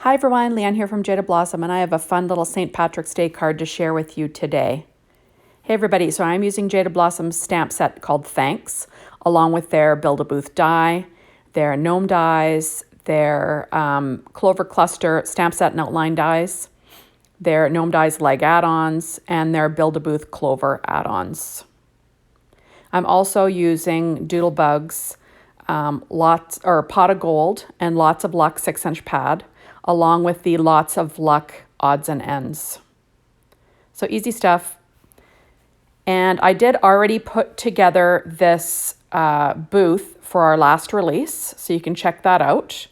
Hi everyone, Leanne here from Jaded Blossom, and I have a fun little St. Patrick's Day card to share with you today. Hey everybody, so I'm using Jaded Blossom's stamp set called Thanks, along with their Build-A-Booth die, their Gnome dies, their Clover Cluster stamp set and outline dies, their Gnome dies Leg Add Ons, and their Build-A-Booth Clover Add Ons. I'm also using Doodlebug's Pot of Gold and Lots of Luck 6-inch pad, along with the Lots of Luck odds and ends. So easy stuff. And I did already put together this booth for our last release, so you can check that out.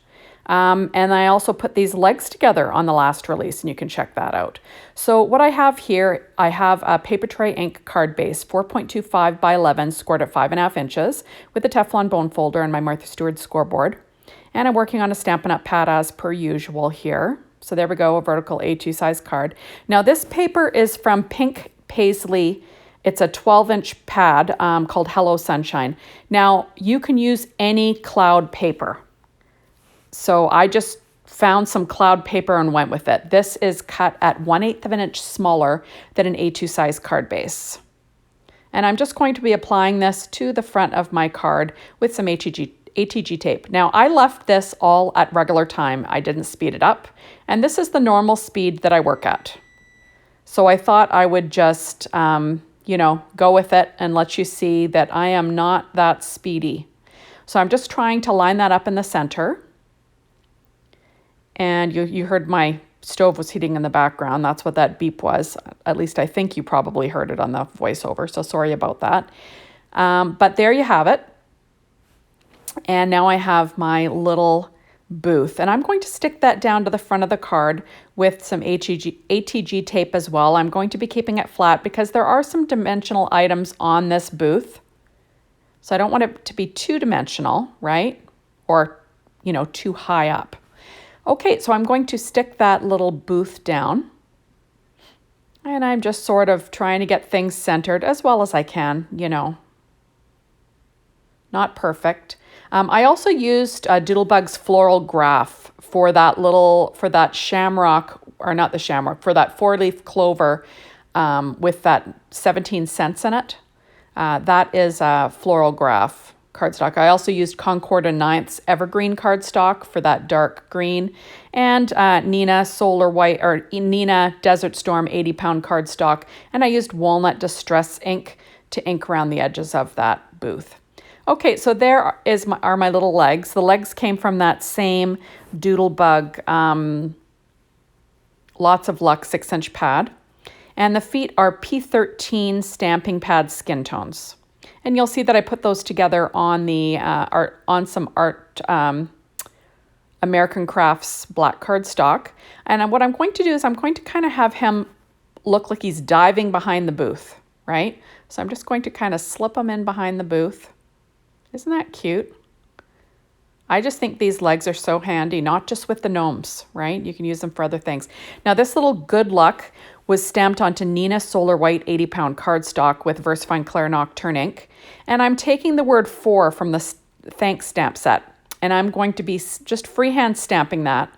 And I also put these legs together on the last release, and you can check that out. So what I have here, I have a paper tray ink card base, 4.25 by 11, scored at 5.5 inches, with a Teflon bone folder and my Martha Stewart scoreboard. And I'm working on a Stampin' Up! Pad as per usual here. So there we go, a vertical A2 size card. Now this paper is from Pink Paisley. It's a 12-inch pad called Hello Sunshine. Now you can use any cloud paper. So I just found some cloud paper and went with it. This is cut at 1/8 of an inch smaller than an A2 size card base. And I'm just going to be applying this to the front of my card with some ATG tape. Now I left this all at regular time. I didn't speed it up. And this is the normal speed that I work at. So I thought I would just, go with it and let you see that I am not that speedy. So I'm just trying to line that up in the center. And you heard my stove was heating in the background. That's what that beep was. At least I think you probably heard it on the voiceover. So sorry about that. But there you have it. And now I have my little booth, and I'm going to stick that down to the front of the card with some ATG tape as well. I'm going to be keeping it flat because there are some dimensional items on this booth. So I don't want it to be too dimensional, right? Or, too high up. Okay, so I'm going to stick that little booth down. And I'm just sort of trying to get things centered as well as I can, Not perfect. I also used Doodlebug's floral graph for that shamrock, or not the shamrock, for that 4-leaf clover with that 17 cents in it. That is a floral graph cardstock. I also used Concord and Ninth's evergreen cardstock for that dark green, and Nina Solar White, or Nina Desert Storm 80-pound cardstock, and I used Walnut Distress ink to ink around the edges of that booth. Okay, so there are my little legs. The legs came from that same Doodlebug Lots of Luck 6-inch pad. And the feet are P13 stamping pad skin tones. And you'll see that I put those together on the some art American Crafts black cardstock. And what I'm going to do is I'm going to kind of have him look like he's diving behind the booth, right? So I'm just going to kind of slip him in behind the booth. Isn't that cute? I just think these legs are so handy, not just with the gnomes, right? You can use them for other things. Now this little good luck was stamped onto Nina Solar White 80-pound cardstock with VersaFine Claire Nocturne ink. And I'm taking the word for from the Thanks stamp set. And I'm going to be just freehand stamping that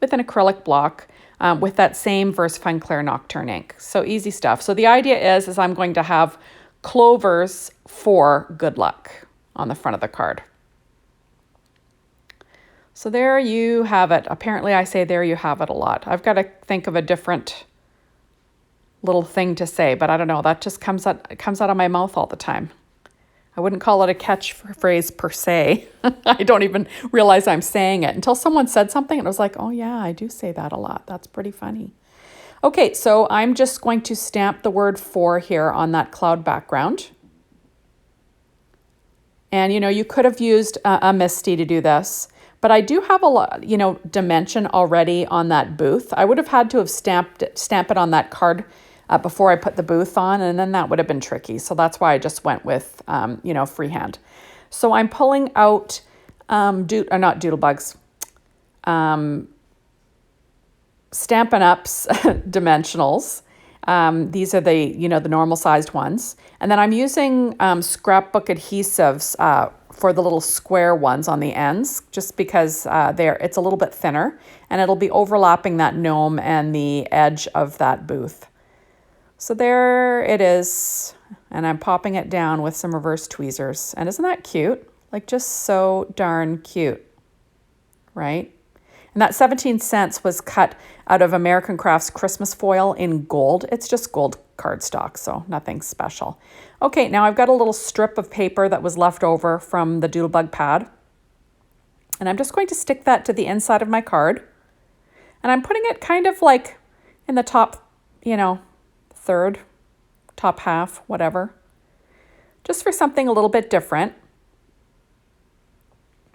with an acrylic block with that same VersaFine Claire Nocturne ink. So easy stuff. So the idea is I'm going to have Clovers for good luck on the front of the card. So there you have it. Apparently I say there you have it a lot. I've got to think of a different little thing to say, but I don't know. That just comes out of my mouth all the time. I wouldn't call it a catchphrase per se. I don't even realize I'm saying it until someone said something and I was like, oh yeah, I do say that a lot. That's pretty funny. Okay, so I'm just going to stamp the word for here on that cloud background. And, you could have used a Misty to do this, but I do have a lot, dimension already on that booth. I would have had to have stamp it on that card before I put the booth on, and then that would have been tricky. So that's why I just went with, freehand. So I'm pulling out, not Doodlebugs, Stampin' Up's dimensionals. These are the, you know, the normal sized ones. And then I'm using scrapbook adhesives for the little square ones on the ends, just because it's a little bit thinner and it'll be overlapping that gnome and the edge of that booth. So there it is. And I'm popping it down with some reverse tweezers. And isn't that cute? Like, just so darn cute, right? And that 17 cents was cut out of American Crafts Christmas foil in gold. It's just gold cardstock, so nothing special. Okay, now I've got a little strip of paper that was left over from the Doodlebug pad. And I'm just going to stick that to the inside of my card. And I'm putting it kind of like in the top, you know, third, top half, whatever. Just for something a little bit different.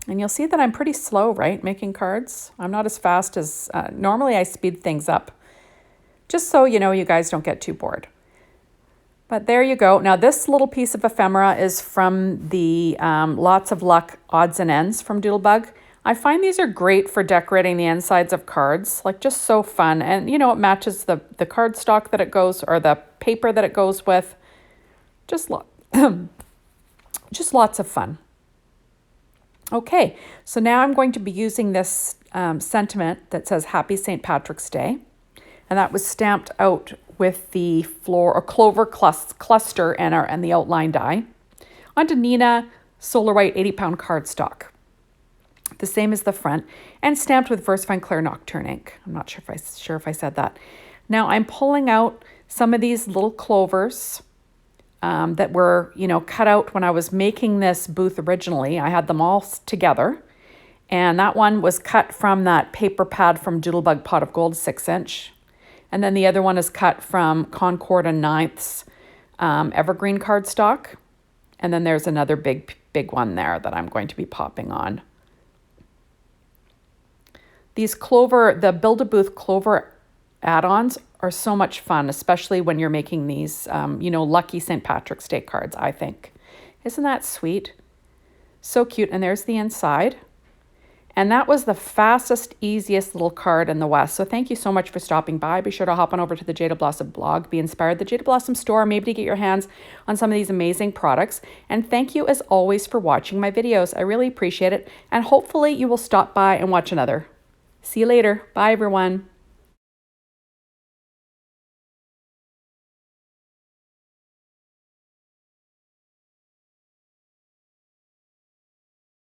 And you'll see that I'm pretty slow, right, making cards. I'm not as fast as, normally I speed things up, just so you know you guys don't get too bored. But there you go. Now this little piece of ephemera is from the Lots of Luck Odds and Ends from Doodlebug. I find these are great for decorating the insides of cards, like just so fun. And you know, it matches the cardstock that it goes, or the paper that it goes with. Just lots of fun. Okay, so now I'm going to be using this sentiment that says Happy St. Patrick's Day. And that was stamped out with the Clover Cluster and the outline die onto Neenah Solar White 80-pound cardstock. The same as the front, and stamped with VersaFine Clear Nocturne ink. I'm not sure if I said that. Now I'm pulling out some of these little clovers that were, you know, cut out when I was making this booth originally. I had them all together. And that one was cut from that paper pad from Doodlebug Pot of Gold 6-inch. And then the other one is cut from Concord and Ninth's evergreen cardstock. And then there's another big one there that I'm going to be popping on. These the Build-A-Booth Clover add-ons are so much fun, especially when you're making these, you know, lucky St. Patrick's Day cards, I think. Isn't that sweet? So cute. And there's the inside. And that was the fastest, easiest little card in the West. So thank you so much for stopping by. Be sure to hop on over to the Jaded Blossom blog, be inspired, the Jaded Blossom store, maybe to get your hands on some of these amazing products. And thank you as always for watching my videos. I really appreciate it. And hopefully you will stop by and watch another. See you later. Bye, everyone.